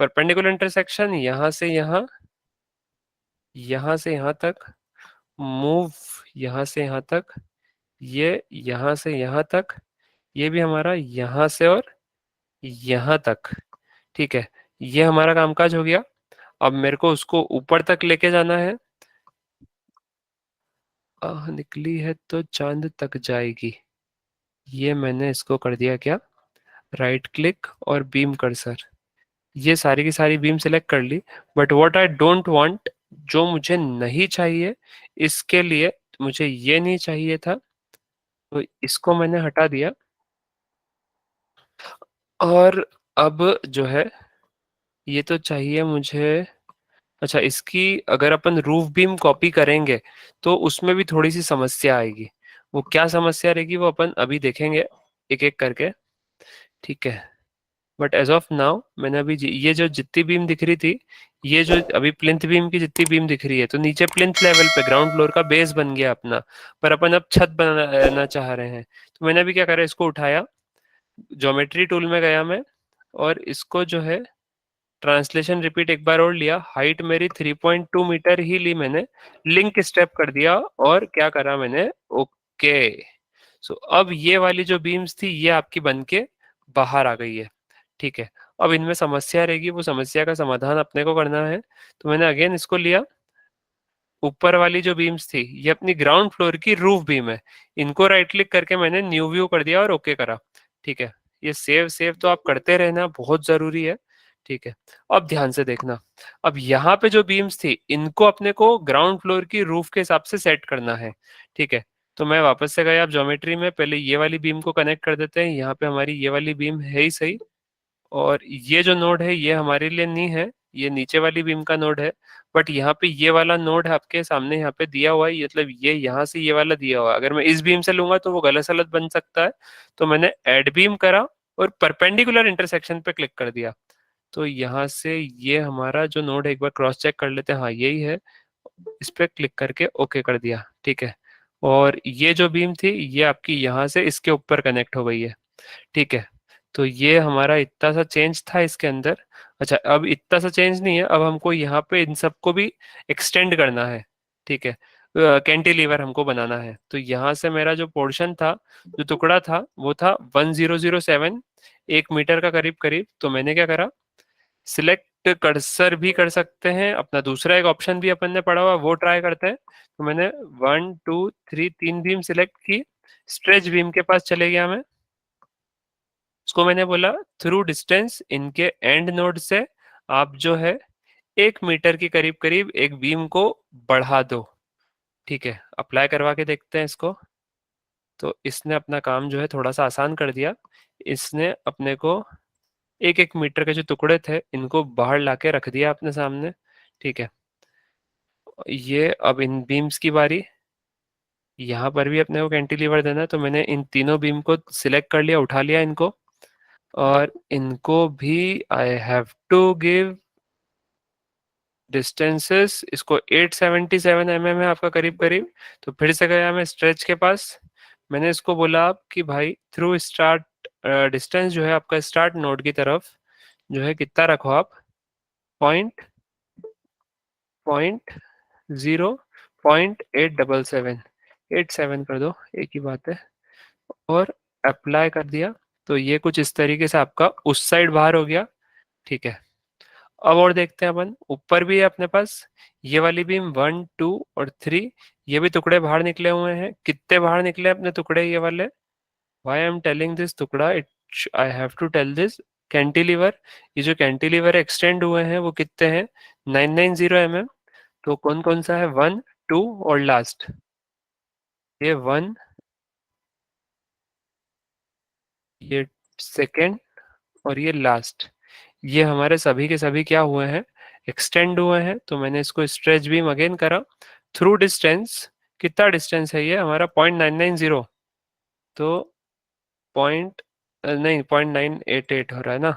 S1: परपेंडिकुलर इंटरसेक्शन, यहाँ से यहाँ, यहाँ से यहाँ तक, मूव, यहाँ से यहाँ तक, ये यहाँ से यहाँ तक, ये भी हमारा यहाँ से और यहाँ तक। ठीक है, ये हमारा कामकाज हो गया। अब मेरे को उसको ऊपर तक लेके जाना है। आह निकली है तो चांद तक जाएगी, ये मैंने इसको कर दिया क्या, राइट क्लिक और बीम कर्सर, ये सारी की सारी बीम सेलेक्ट कर ली। But what I don't want, जो मुझे नहीं चाहिए, इसके लिए मुझे ये नहीं चाहिए था, तो इसको मैंने हटा दिया। और अब जो है, ये तो चाहिए मुझे। अच्छा, इसकी अगर अपन रूफ बीम कॉपी करेंगे तो उसमें भी थोड़ी सी समस्या आएगी। वो क्या समस्या रहेगी वो अपन अभी देखेंगे एक एक करके, ठीक है। बट एज ऑफ नाउ मैंने अभी ये जो जितनी बीम दिख रही थी, ये जो अभी प्लिंथ बीम की जितनी बीम दिख रही है, तो नीचे प्लिंथ लेवल पे ग्राउंड फ्लोर का बेस बन गया अपना। पर अपन अब छत बनाना चाह रहे हैं, तो मैंने अभी क्या करा, इसको उठाया, ज्योमेट्री टूल में गया मैं, और इसको जो है ट्रांसलेशन रिपीट एक बार और लिया, हाइट मेरी 3.2 मीटर ही ली मैंने, लिंक स्टेप कर दिया, और क्या करा मैंने, ओके। सो अब ये वाली जो बीम्स थी ये आपकी बन के बाहर आ गई है, ठीक है। अब इनमें समस्या रहेगी, वो समस्या का समाधान अपने को करना है। तो मैंने अगेन इसको लिया, ऊपर वाली जो बीम्स थी ये अपनी ग्राउंड फ्लोर की रूफ बीम है, इनको राइट क्लिक करके मैंने न्यू व्यू कर दिया और ओके करा, ठीक है। ये सेव सेव तो आप करते रहना, बहुत जरूरी है, ठीक है। अब ध्यान से देखना, अब यहाँ पे जो बीम्स थी इनको अपने को ग्राउंड फ्लोर की रूफ के हिसाब से सेट करना है, ठीक है। तो मैं वापस से गया, आप ज्योमेट्री में पहले ये वाली बीम को कनेक्ट कर देते हैं, यहाँ पे हमारी ये वाली बीम है ही सही, और ये जो नोड है ये हमारे लिए नहीं है, ये नीचे वाली बीम का नोड है। बट यहाँ पे ये वाला नोड है आपके सामने यहाँ पे दिया हुआ है, मतलब ये यहाँ से ये वाला दिया हुआ है, अगर मैं इस बीम से लूंगा तो वो गलत सलत बन सकता है। तो मैंने ऐड बीम करा और परपेंडिकुलर इंटरसेक्शन पे क्लिक कर दिया। तो यहाँ से ये हमारा जो नोड है एक बार क्रॉस चेक कर लेते हैं, हाँ यही है, इस पे क्लिक करके ओके कर दिया, ठीक है। और ये जो बीम थी ये आपकी यहाँ से इसके ऊपर कनेक्ट हो गई है, ठीक है। तो ये हमारा इतना सा चेंज था इसके अंदर। अच्छा, अब इतना सा चेंज नहीं है, अब हमको यहाँ पे इन सबको भी एक्सटेंड करना है, ठीक है। कैंटिलीवर हमको बनाना है, तो यहाँ से मेरा जो पोर्शन था, जो टुकड़ा था, वो था 1007, 1 मीटर का करीब करीब। तो मैंने क्या करा, सिलेक्ट कर्सर भी कर सकते हैं, अपना दूसरा एक ऑप्शन भी अपन ने पढ़ा हुआ वो ट्राई करते हैं। तो मैंने 1 2 3 तीन बीम सिलेक्ट की, स्ट्रेच बीम के पास चले गया मैं, उसको मैंने बोला थ्रू डिस्टेंस इनके एंड नोड से आप जो है 1 मीटर के करीब करीब एक बीम को बढ़ा दो, ठीक है। अप्लाई करवा के देखते हैं इसको। तो इसने अपना काम जो है थोड़ा सा आसान कर दिया, इसने अपने को 1 1 मीटर के जो टुकड़े थे इनको बाहर लाके रख दिया अपने सामने, ठीक है। ये अब इन बीम्स की बारी, यहाँ पर भी अपने को कैंटिलीवर देना है, तो मैंने इन तीनों बीम को सिलेक्ट कर लिया, उठा लिया इनको, और इनको भी I have to give distances, इसको 877 है आपका करीब करीब। तो फिर से गया मैं स्ट्रेच के पास, मैंने इसको बोला आप कि भाई थ्रू स्टार्ट डिस्टेंस जो है आपका स्टार्ट नोड की तरफ जो है कितना रखो आप, पॉइंट, 0, 0.877, 87 कर दो, एक ही बात है, और अप्लाई कर दिया। तो ये कुछ इस तरीके से आपका उस साइड बाहर हो गया, ठीक है। अब और देखते हैं अपन, ऊपर भी है अपने पास ये वाली बीम 1 2 और 3, ये भी टुकड़े बाहर निकले हुए हैं, कितने बाहर निकले अपने टुकड़े ये वाले, why I am telling this टुकड़ा, it I have to tell this, cantilever, ये जो कैंटिलीवर एक्सटेंड हुए हैं वो कितने हैं, 990 mm। तो कौन कौन सा है, 1 2 और लास्ट, ये 1, ये सेकेंड, और ये लास्ट, ये हमारे सभी के सभी क्या हुए हैं, एक्सटेंड हुए हैं। तो मैंने इसको स्ट्रेच बीम अगेन करा, थ्रू डिस्टेंस, कितना डिस्टेंस है ये हमारा, 0.990, तो पॉइंट नहीं 0.988 हो रहा है ना,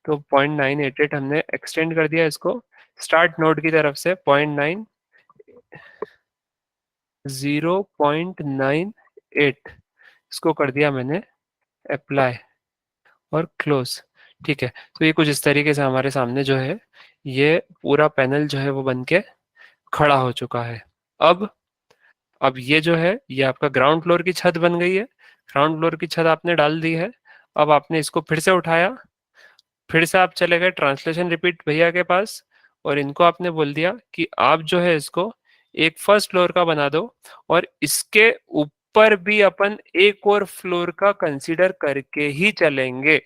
S1: तो 0.988 हमने एक्सटेंड कर दिया इसको स्टार्ट नोड की तरफ से, 0.908 इसको कर दिया मैंने अप्लाई और क्लोज, ठीक है। तो ये कुछ इस तरीके से हमारे सामने जो है ये पूरा पैनल जो है वो बन के खड़ा हो चुका है। अब अब ये जो है ये आपका ग्राउंड फ्लोर की छत बन गई है, ग्राउंड फ्लोर की छत आपने डाल दी है। अब आपने इसको फिर से उठाया, फिर से आप चले गए ट्रांसलेशन रिपीट भैया के पास, और इनको आपने बोल दिया कि आप जो है इसको एक फर्स्ट फ्लोर का बना दो, और इसके ऊपर भी अपन एक और फ्लोर का कंसीडर करके ही चलेंगे।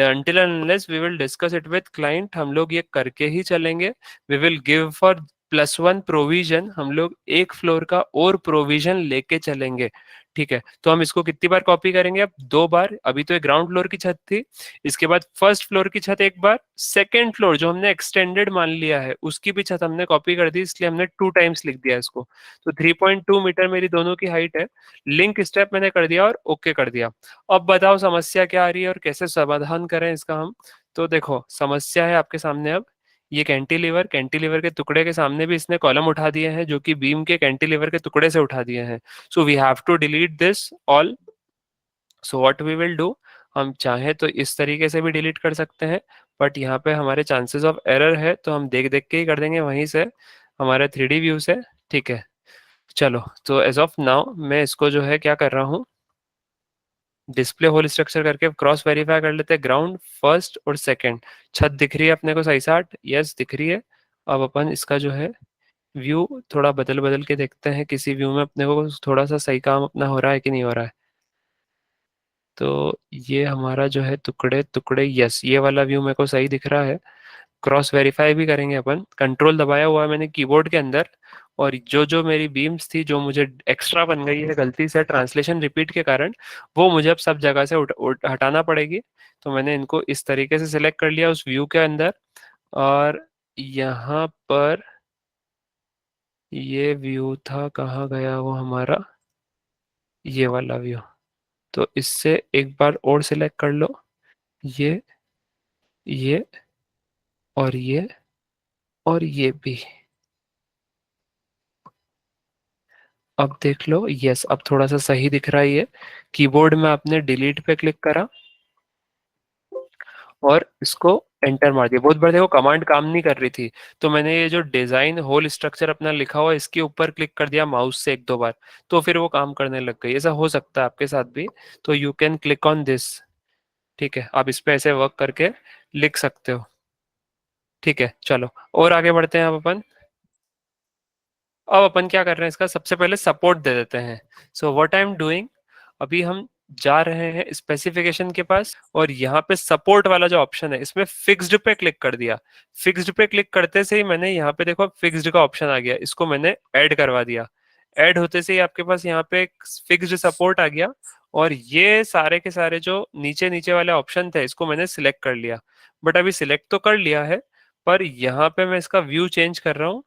S1: until and unless we will discuss it with client, हम लोग ये करके ही चलेंगे। we will give for +1 provision, हम लोग एक फ्लोर का और प्रोविजन लेके चलेंगे। ठीक है, तो हम इसको कितनी बार कॉपी करेंगे? अब 2 बार। अभी तो ये ग्राउंड फ्लोर की छत थी, इसके बाद फर्स्ट फ्लोर की छत एक बार, सेकेंड फ्लोर जो हमने एक्सटेंडेड मान लिया है उसकी भी छत हमने कॉपी कर दी, इसलिए हमने 2 टाइम्स लिख दिया इसको। तो 3.2 मीटर मेरी दोनों की हाइट है। लिंक स्टेप मैंने कर दिया और ओके कर दिया। अब बताओ समस्या क्या आ रही है और कैसे समाधान करें इसका हम। तो देखो समस्या है आपके सामने। अब ये कैंटिलीवर, कैंटिलीवर के टुकड़े के सामने भी इसने कॉलम उठा दिए हैं जो कि बीम के कैंटिलीवर के टुकड़े से उठा दिए हैं। So we have to delete this all. So what we will do, हम चाहे तो इस तरीके से भी डिलीट कर सकते हैं, बट यहाँ पे हमारे चांसेस ऑफ एरर है तो हम देख देख के ही कर देंगे वहीं से, हमारे 3D व्यू से। ठीक है, चलो तो एज ऑफ नाउ मैं इसको जो है क्या कर रहा हूँ, डिस्प्ले होल स्ट्रक्चर करके क्रॉस वेरीफाई कर लेते हैं ग्राउंड, फर्स्ट और सेकंड। छत दिख रही है अपने को सही साट? यस दिख रही है। अब अपन इसका जो है व्यू थोड़ा बदल बदल के देखते हैं, किसी व्यू में अपने को थोड़ा सा सही काम अपना हो रहा है कि नहीं हो रहा है। तो ये हमारा जो है टुकड़े टुकड़े, यस ये वाला व्यू मेरे को सही दिख रहा है। क्रॉस वेरीफाई भी करेंगे अपन। कंट्रोल दबाया हुआ है मैंने कीबोर्ड के अंदर, और जो जो मेरी बीम्स थी जो मुझे एक्स्ट्रा बन गई है गलती से ट्रांसलेशन रिपीट के कारण, वो मुझे अब सब जगह से हटाना पड़ेगी। तो मैंने इनको इस तरीके से सिलेक्ट कर लिया उस व्यू के अंदर। और यहाँ पर ये व्यू था, कहाँ गया वो हमारा, ये वाला व्यू। तो इससे एक बार और सिलेक्ट कर लो, ये ये और ये और ये भी। अब देख लो, यस अब थोड़ा सा सही दिख रहा है ये। कीबोर्ड में आपने डिलीट पे क्लिक करा और इसको एंटर मार दिया। बहुत बार देखो कमांड काम नहीं कर रही थी, तो मैंने ये जो डिजाइन होल स्ट्रक्चर अपना लिखा हुआ है इसके ऊपर क्लिक कर दिया माउस से 1-2 बार, तो फिर वो काम करने लग गई। ऐसा हो सकता है आपके साथ भी, तो you can click on this. ठीक है, आप इस पे ऐसे वर्क करके लिख सकते हो। ठीक है, चलो और आगे बढ़ते हैं अब अपन। अब अपन क्या कर रहे हैं, इसका सबसे पहले सपोर्ट दे देते हैं। So what I am doing, अभी हम जा रहे हैं स्पेसिफिकेशन के पास, और यहाँ पे सपोर्ट वाला जो ऑप्शन है इसमें फिक्स्ड पे क्लिक कर दिया। फिक्स्ड पे क्लिक करते से ही मैंने यहाँ पे देखो फिक्स्ड का ऑप्शन आ गया, इसको मैंने ऐड करवा दिया। ऐड होते से ही आपके पास यहाँ पे फिक्स्ड सपोर्ट आ गया, और ये सारे के सारे जो नीचे नीचे वाले ऑप्शन थे इसको मैंने सिलेक्ट कर लिया। बट अभी सिलेक्ट तो कर लिया है, पर यहाँ पे मैं इसका व्यू चेंज कर रहा हूँ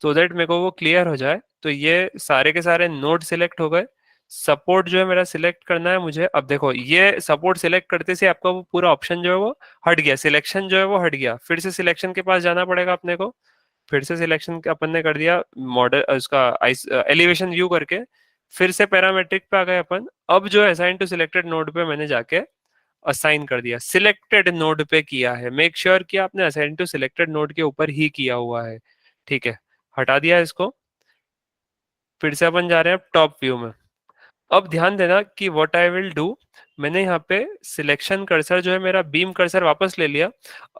S1: सो दैट मेरे को वो क्लियर हो जाए। तो ये सारे के सारे नोड सिलेक्ट हो गए। सपोर्ट जो है मेरा सिलेक्ट करना है मुझे। अब देखो ये सपोर्ट सिलेक्ट करते से आपका वो पूरा ऑप्शन जो है वो हट गया, सिलेक्शन जो है वो हट गया। फिर से सिलेक्शन के पास जाना पड़ेगा अपने को। फिर से सिलेक्शन अपन ने कर दिया मॉडल उसका एलिवेशन व्यू करके, फिर से पैरामेट्रिक पे आ गए अपन। अब जो असाइन टू सिलेक्टेड नोड पे मैंने जाके असाइन कर दिया, सिलेक्टेड नोड पे किया है। मेक श्योर कि आपने असाइन टू सिलेक्टेड नोड के ऊपर ही किया हुआ है। ठीक है, हटा दिया इसको। फिर से अपन जा रहे हैं टॉप व्यू में। अब ध्यान देना कि व्हाट आई विल डू, मैंने यहाँ पे सिलेक्शन कर्सर जो है मेरा बीम कर्सर वापस ले लिया।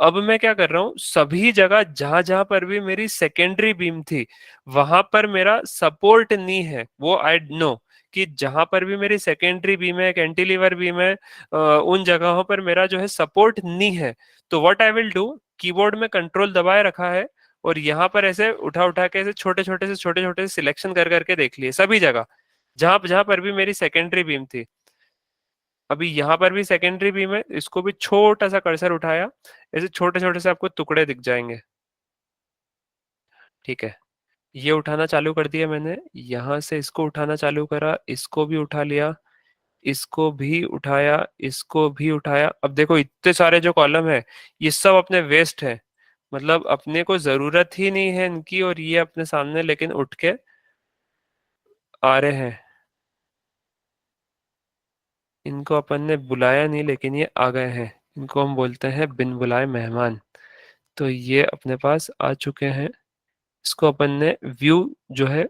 S1: अब मैं क्या कर रहा हूँ, सभी जगह जहां जहां पर भी मेरी सेकेंडरी बीम थी वहां पर मेरा सपोर्ट नहीं है, वो आई नो कि जहां पर भी मेरी सेकेंडरी बीम है, कैंटिलीवर बीम है, उन जगहों पर मेरा जो है सपोर्ट नहीं है। तो what I will do, keyboard में कंट्रोल दबाए रखा है, और यहाँ पर ऐसे उठा उठा के ऐसे छोटे छोटे से सिलेक्शन कर करके देख लिए सभी जगह जहां जहां पर भी मेरी सेकेंडरी बीम थी। अभी यहाँ पर भी सेकेंडरी बीम है, इसको भी छोटा सा कर्सर उठाया, ऐसे छोटे छोटे से आपको टुकड़े दिख जाएंगे। ठीक है, ये उठाना चालू कर दिया मैंने, यहाँ से इसको उठाना चालू करा, इसको भी उठा लिया, इसको भी उठाया, इसको भी उठाया। अब देखो इतने सारे जो कॉलम है ये सब अपने वेस्ट है, मतलब अपने को जरूरत ही नहीं है इनकी, और ये अपने सामने लेकिन उठ के आ रहे हैं। इनको अपन ने बुलाया नहीं लेकिन ये आ गए हैं, इनको हम बोलते हैं बिन बुलाए मेहमान। तो ये अपने पास आ चुके हैं। इसको अपन ने व्यू जो है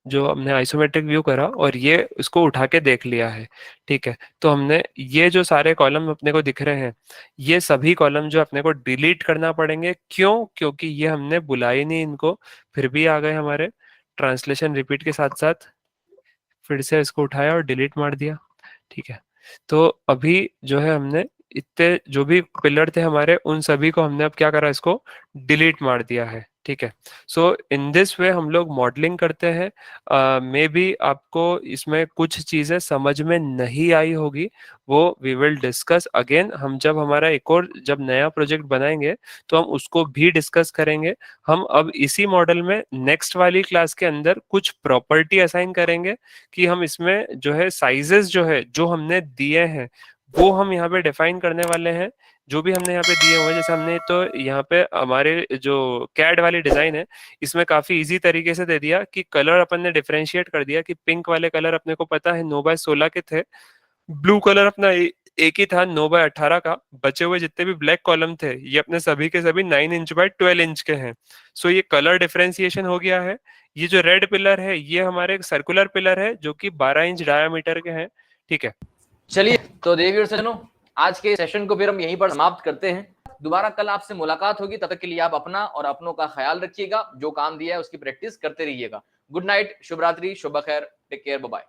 S1: जो हमने आइसोमेट्रिक व्यू करा और ये इसको उठा के देख लिया है। ठीक है, तो हमने ये जो सारे कॉलम अपने को दिख रहे हैं, ये सभी कॉलम जो अपने को डिलीट करना पड़ेंगे। क्यों? क्योंकि ये हमने बुलाई नहीं इनको, फिर भी आ गए हमारे ट्रांसलेशन रिपीट के साथ साथ। फिर से इसको उठाया और डिलीट मार दिया। ठीक है, तो अभी जो है हमने इतने जो भी पिलर थे हमारे उन सभी को हमने अब क्या करा, इसको डिलीट मार दिया है। ठीक है, सो इन दिस वे हम लोग मॉडलिंग करते हैं। मे बी आपको इसमें कुछ चीजें समझ में नहीं आई होगी, वो वी विल डिस्कस अगेन। हम जब हमारा एक और जब नया प्रोजेक्ट बनाएंगे तो हम उसको भी डिस्कस करेंगे। हम अब इसी मॉडल में नेक्स्ट वाली क्लास के अंदर कुछ प्रॉपर्टी असाइन करेंगे कि हम इसमें जो है साइजेस जो है जो हमने दिए हैं वो हम यहाँ पे डिफाइन करने वाले हैं। जो भी हमने यहाँ पे दिए हुए हैं, जैसे हमने तो यहाँ पे हमारे जो कैड वाली डिजाइन है इसमें काफी इजी तरीके से दे दिया कि कलर अपन ने डिफरेंशिएट कर दिया कि पिंक वाले कलर अपने को पता है 9x16 के थे, ब्लू कलर अपना एक ही था 9x18 का, बचे हुए जितने भी ब्लैक कॉलम थे ये अपने सभी के सभी 9 इंच बाय 12 इंच के हैं। सो ये कलर डिफरेंशिएशन हो गया है। ये जो रेड पिलर है ये हमारे सर्कुलर पिलर है जो कि 12 इंच डायामीटर के हैं। ठीक है,
S2: चलिए तो देवी और सज्जनों, आज के सेशन को फिर हम यहीं पर समाप्त करते हैं। दोबारा कल आपसे मुलाकात होगी, तब तक के लिए आप अपना और अपनों का ख्याल रखिएगा। जो काम दिया है उसकी प्रैक्टिस करते रहिएगा। गुड नाइट, शुभ रात्रि, शुभ खैर, टेक केयर, बाय बाय।